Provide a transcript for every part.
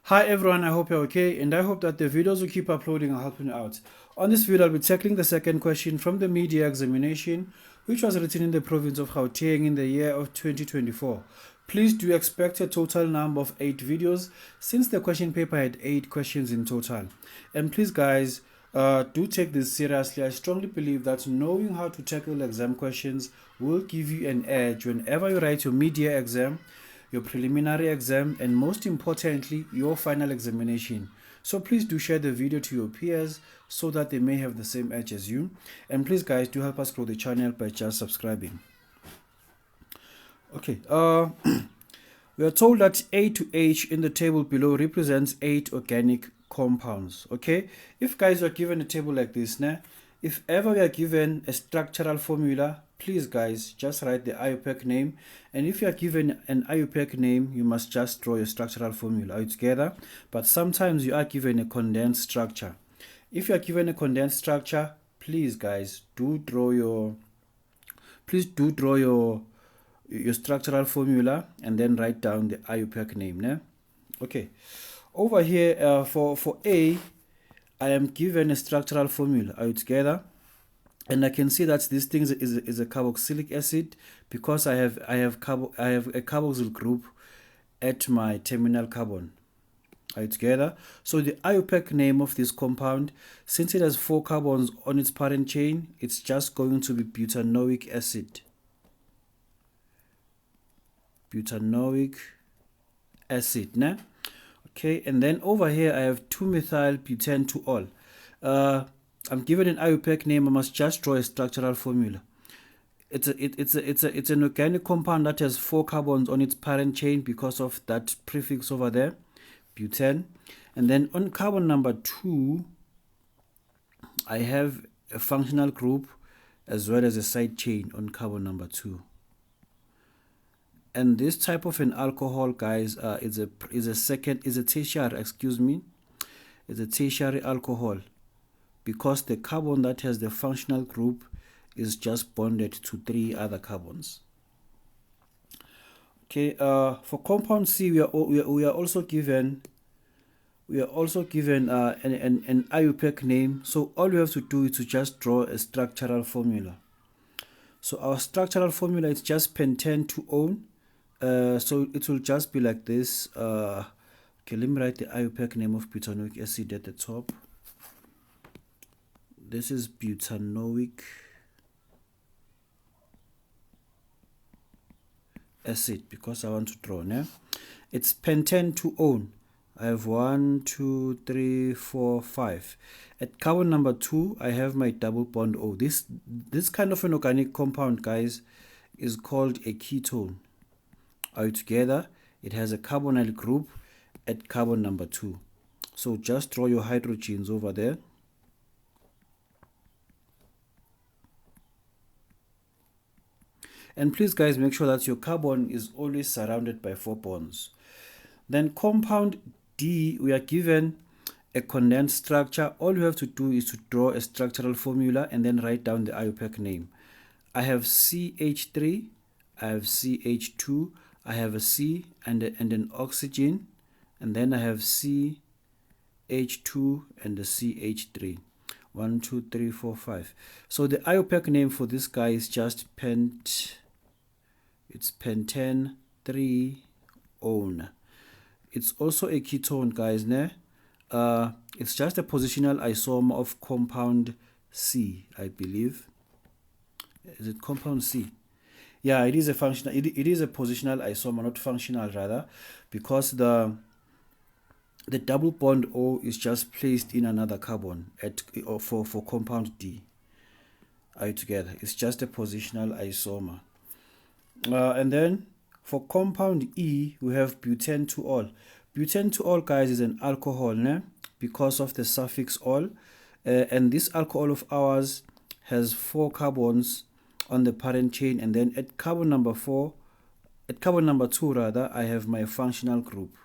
Hi everyone, I hope you're okay and I hope that the videos we keep uploading are helping you out. On this video, I'll be tackling the second question from the media examination, which was written in the province of Gauteng in the year of 2024. Please do expect a total number of 8 videos since the question paper had 8 questions in total. And please guys, do take this seriously. I strongly believe that knowing how to tackle exam questions will give you an edge whenever you write your media exam, your preliminary exam, and most importantly, your final examination. So please do share the video to your peers so that they may have the same edge as you. And please guys, do help us grow the channel by just subscribing. Okay, we are told that A to H in the table below represents 8 organic compounds. Okay, if guys are given a table like this, if ever we are given a structural formula, please guys just write the IUPAC name, and if you are given an IUPAC name, you must just draw your structural formula. Are you together? But sometimes you are given a condensed structure. If you are given a condensed structure, please guys do draw your structural formula and then write down the IUPAC name. Okay, over here for A, I am given a structural formula. Are you together? And I can see that this thing is a carboxylic acid because I have a carboxyl group at my terminal carbon. Are you together? So the IUPAC name of this compound, since it has 4 carbons on its parent chain, it's just going to be butanoic acid. Butanoic acid, ne? Okay, and then over here I have 2-methyl butane-2-ol. I'm given an IUPAC name. I must just draw a structural formula. It's an organic compound that has 4 carbons on its parent chain because of that prefix over there, butane. And then on carbon number 2, I have a functional group as well as a side chain on carbon number 2. And this type of an alcohol, guys, is a tertiary alcohol, because the carbon that has the functional group is just bonded to 3 other carbons. Okay, for compound C, we are also given an IUPAC name. So all you have to do is to just draw a structural formula. So our structural formula is just pentane-2-ol. So it will just be like this. Okay, let me write the IUPAC name of butanoic acid at the top. This is butanoic acid because I want to draw now. It's pentane-2-ol. I have 1, 2, 3, 4, 5. At carbon number 2, I have my double bond O. This kind of an organic compound, guys, is called a ketone. Are you together? It has a carbonyl group at carbon number 2. So just draw your hydrogens over there. And please guys, make sure that your carbon is always surrounded by 4 bonds. Then compound D, we are given a condensed structure. All you have to do is to draw a structural formula and then write down the IUPAC name. I have CH3, I have CH2, I have a C and an oxygen, and then I have CH2 and the CH3. 1, 2, 3, 4, 5. So the IUPAC name for this guy is just pentane-3-ol. It's also a ketone, guys. It's just a positional isomer of compound C, I believe. Is it compound C? Yeah, it is a functional. It is a positional isomer, not functional, rather, because the double bond O is just placed in another carbon for compound D. Are you together? It's just a positional isomer. And then for compound E, we have butane-2-ol. Butane-2-ol, guys, is an alcohol, because of the suffix ol. And this alcohol of ours has 4 carbons on the parent chain, and then at carbon number 2 rather, I have my functional group.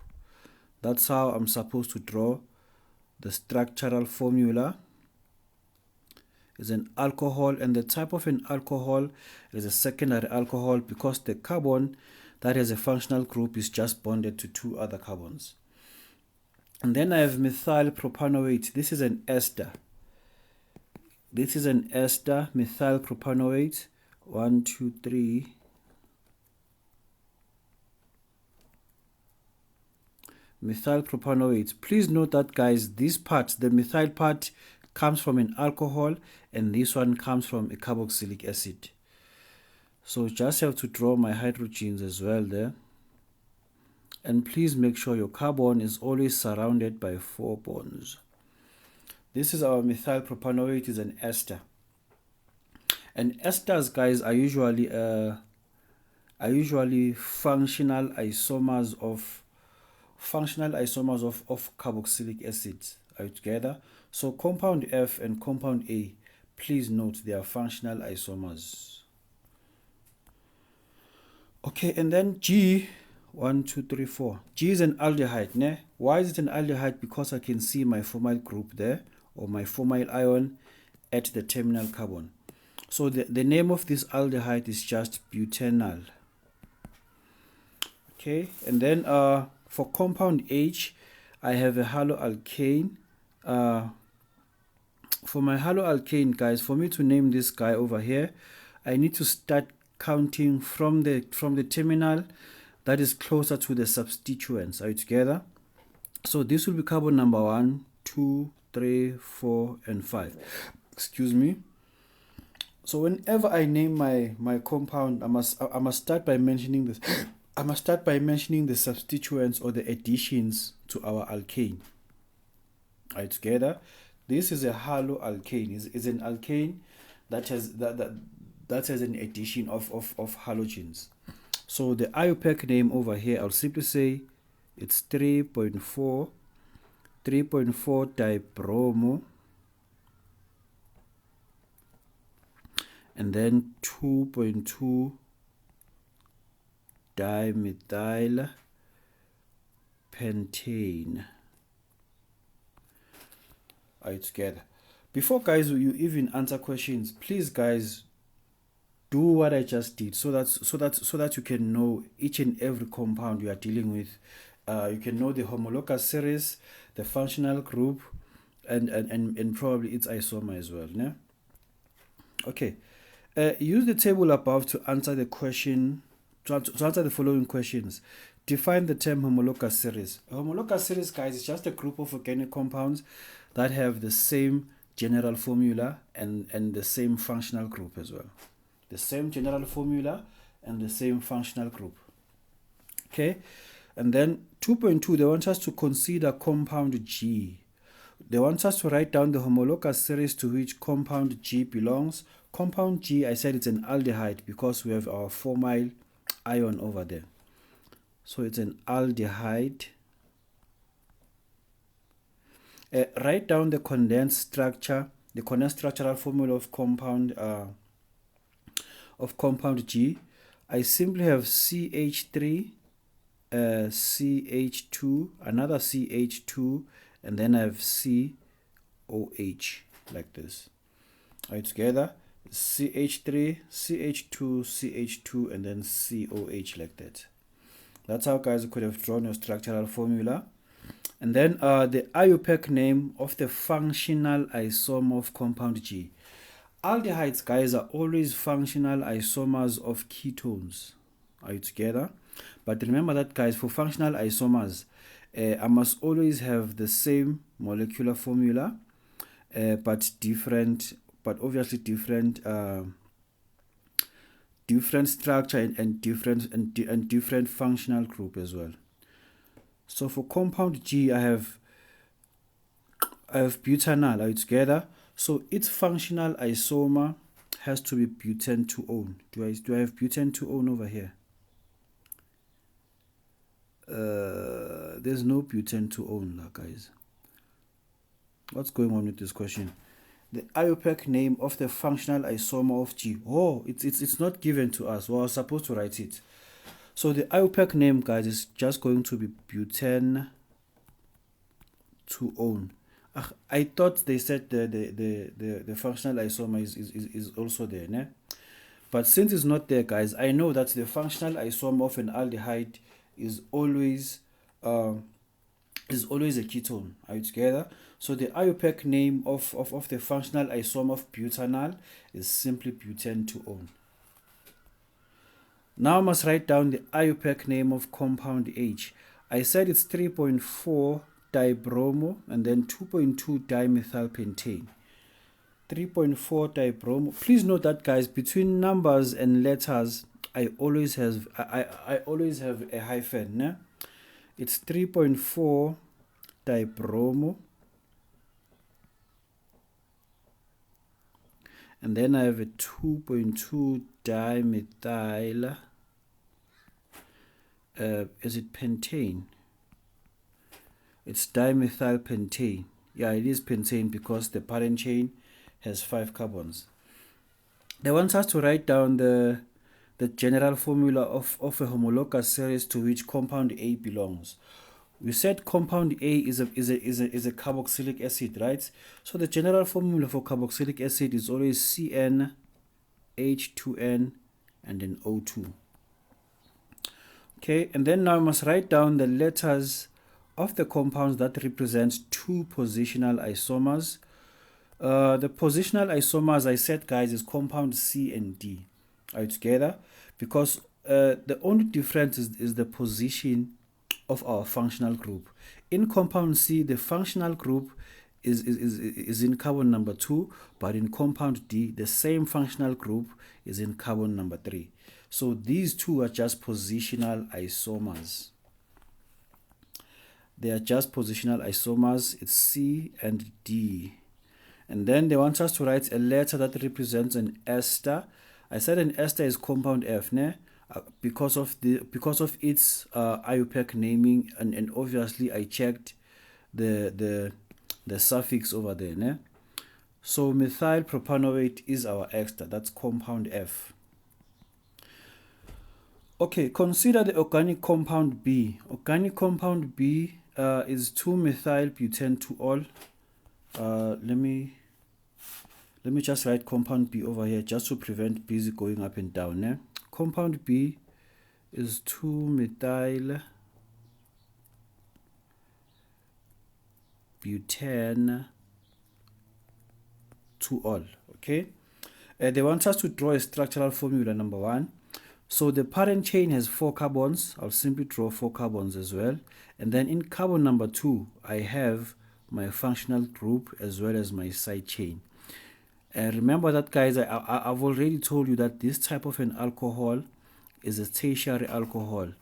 That's how I'm supposed to draw the structural formula. Is an alcohol, and the type of an alcohol is a secondary alcohol because the carbon that has a functional group is just bonded to 2 other carbons. And then I have methyl propanoate. This is an ester. This is an ester, methyl propanoate. 1, 2, 3. Methyl propanoate. Please note that, guys, this part, the methyl part, comes from an alcohol, and this one comes from a carboxylic acid. So just have to draw my hydrogens as well there. And please make sure your carbon is always surrounded by 4 bonds. This is our methyl propanoate, is an ester. And esters, guys, are usually functional isomers of carboxylic acids. Are you together? So compound F and compound A, please note they are functional isomers. Okay, and then G, 1, 2, 3, 4. G is an aldehyde. Ne? Why is it an aldehyde? Because I can see my formyl group there, or my formyl ion at the terminal carbon. So the name of this aldehyde is just butanal. Okay, and then for compound H, I have a haloalkane. For my haloalkane, guys, for me to name this guy over here, I need to start counting from the terminal that is closer to the substituents. Are you together? So this will be carbon number 1, 2, 3, 4, and 5. Excuse me. So whenever I name my compound, I must start by mentioning this. I must start by mentioning the substituents or the additions to our alkane. Are you together? This is a haloalkane. Is an alkane that has that has an addition of halogens. So the IUPAC name over here, I'll simply say it's 3.4 dibromo, and then 2.2 dimethyl pentane. Are you together? Before, guys, you even answer questions, please, guys, do what I just did, so that you can know each and every compound you are dealing with. You can know the homologous series, the functional group, and probably its isomer as well. Yeah? Okay. Use the table above to answer the question. To answer the following questions. Define the term homologous series. A homologous series, guys, is just a group of organic compounds that have the same general formula and the same functional group as well. The same general formula and the same functional group. Okay, and then 2.2, they want us to consider compound G. They want us to write down the homologous series to which compound G belongs. Compound G, I said it's an aldehyde because we have our formyl ion over there. So it's an aldehyde. Write down the condensed structure, the condensed structural formula of compound G. I simply have CH3, CH2, another CH2, and then I have COH like this. Are you together? CH3, CH2, CH2, and then COH like that. That's how, guys, you could have drawn your structural formula. And then the IUPAC name of the functional isomer of compound G. Aldehydes, guys, are always functional isomers of ketones. Are you together? But remember that, guys, for functional isomers, I must always have the same molecular formula, but obviously different structure and different functional group as well. So for compound G, I have butanal. Are you together? So its functional isomer has to be butane 2-one. Do I have butane 2-one over here? There's no butane 2-one, guys. What's going on with this question? The IUPAC name of the functional isomer of G. Oh, it's not given to us. Well, I was supposed to write it. So the IUPAC name, guys, is just going to be butane 2-one. I thought they said the functional isomer is also there, né? But since it's not there, guys, I know that the functional isomer of an aldehyde is always is always a ketone. Are you together? So the IUPAC name of the functional isomer of butanol is simply butane 2-ol. Now I must write down the IUPAC name of compound H. I said it's 3.4 dibromo and then 2.2 dimethylpentane. 3.4 dibromo. Please note that, guys, between numbers and letters, I always have a hyphen. Ne? It's 3.4 dibromo, and then I have a 2.2 dimethyl. Is it pentane? It's dimethylpentane. Yeah, it is pentane because the parent chain has 5 carbons. They want us to write down the general formula of a homologous series to which compound A belongs. We said compound A is a carboxylic acid, right? So the general formula for carboxylic acid is always CN, H2N, and then O2. Okay, and then now I must write down the letters of the compounds that represent 2 positional isomers. The positional isomer, as I said, guys, is compound C and D. Are you together? Because the only difference is the position of our functional group. In compound C, the functional group is in carbon number 2, but in compound D, the same functional group is in carbon number 3. So these two are just positional isomers. They are just positional isomers. It's C and D. And then they want us to write a letter that represents an ester. I said an ester is compound F, ne? Because of its IUPAC naming, and obviously I checked the suffix over there, ne? So methyl propanoate is our ester. That's compound F. Okay, consider the organic compound B. Organic compound B is 2-methyl butane 2-ol. Let me just write compound B over here just to prevent busy going up and down. Eh? Compound B is 2-methyl butane 2-ol. Okay, they want us to draw a structural formula number 1. So the parent chain has 4 carbons. I'll simply draw 4 carbons as well. And then in carbon number 2, I have my functional group as well as my side chain. Remember that, guys, I've already told you that this type of an alcohol is a tertiary alcohol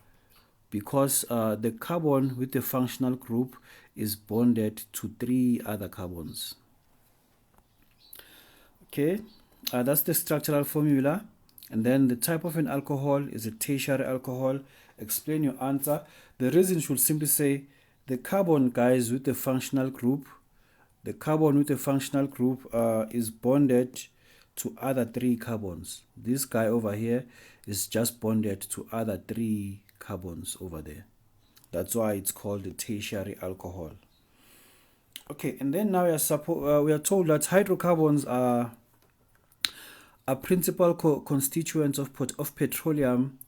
because the carbon with the functional group is bonded to 3 other carbons. Okay, that's the structural formula. And then the type of an alcohol is a tertiary alcohol. Explain your answer. The reason should simply say the carbon, guys, with the functional group, is bonded to other 3 carbons. This guy over here is just bonded to other 3 carbons over there. That's why it's called a tertiary alcohol. Okay, and then now we are told that hydrocarbons are principal constituents of petroleum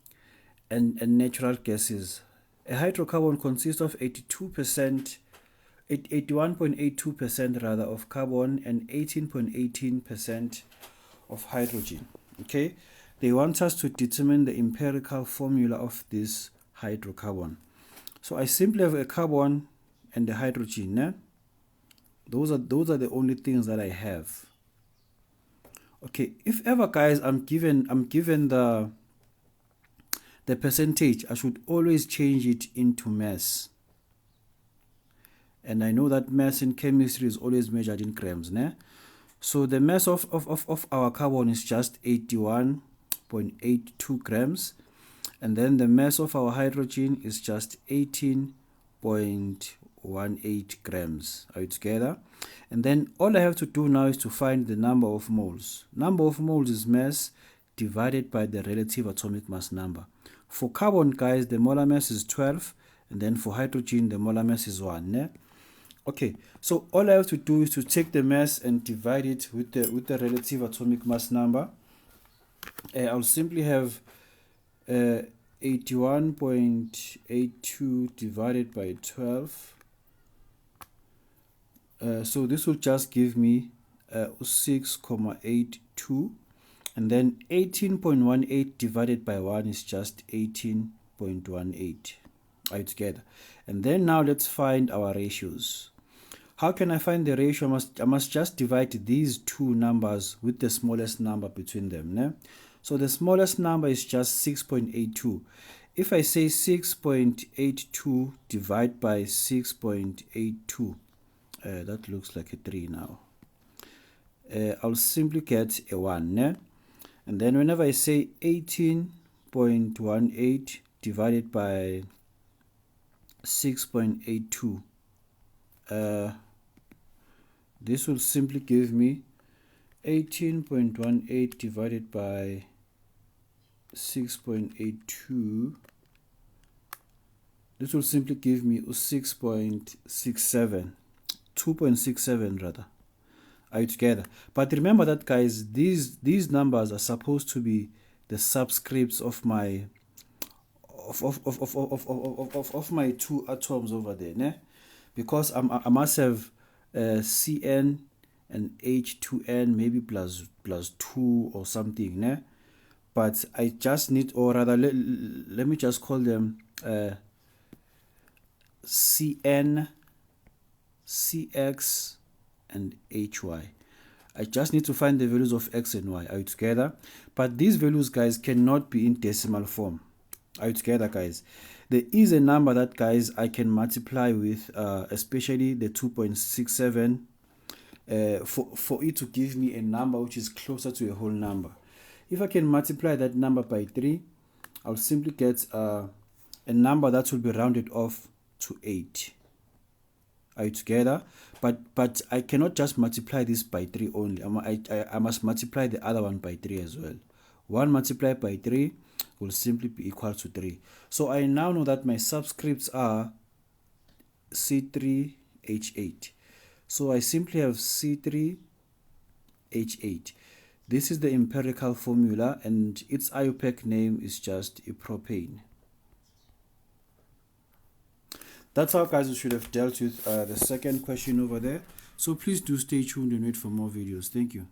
and natural gases. A hydrocarbon consists of 81.82% rather of carbon and 18.18% of hydrogen. Okay, they want us to determine the empirical formula of this hydrocarbon. So I simply have a carbon and a hydrogen. Eh? Those are the only things that I have. Okay, if ever, guys, I'm given the percentage, I should always change it into mass. And I know that mass in chemistry is always measured in grams, ne? So the mass of our carbon is just 81.82 grams. And then the mass of our hydrogen is just 18.18 grams. Are you together? And then all I have to do now is to find the number of moles. Number of moles is mass divided by the relative atomic mass number. For carbon, guys, the molar mass is 12, and then for hydrogen, the molar mass is 1. Ne? Okay, so all I have to do is to take the mass and divide it with the relative atomic mass number. I'll simply have 81.82 divided by 12 So this will just give me 6,82, and then 18.18 divided by 1 is just 18.18. Are you together? And then now let's find our ratios. How can I find the ratio? I must just divide these two numbers with the smallest number between them. Ne? So the smallest number is just 6.82. If I say 6.82 divided by 6.82, that looks like a 3 now. I'll simply get a 1. Ne? And then whenever I say 18.18 divided by 6.82, this will simply give me 18.18 divided by 6.82. This will simply give me 6.67, 2.67 rather. Are you together? But remember that, guys, these numbers are supposed to be the subscripts of my of my two atoms over there, ne? Because I must have Cn and H2n maybe plus 2 or something, ne? But I just need, or rather let me just call them Cn, Cx and Hy. I just need to find the values of x and y. Are you together? But these values, guys, cannot be in decimal form. Are you together, guys? There is a number that, guys, I can multiply with, especially the 2.67, for it to give me a number which is closer to a whole number. If I can multiply that number by 3, I'll simply get a number that will be rounded off to 8. Are you together? But I cannot just multiply this by 3 only. I must multiply the other one by 3 as well. 1 multiplied by 3 will simply be equal to 3. So I now know that my subscripts are C3H8. So I simply have C3H8. This is the empirical formula, and its IUPAC name is just propane. That's how, guys, we should have dealt with the second question over there. So please do stay tuned and wait for more videos. Thank you.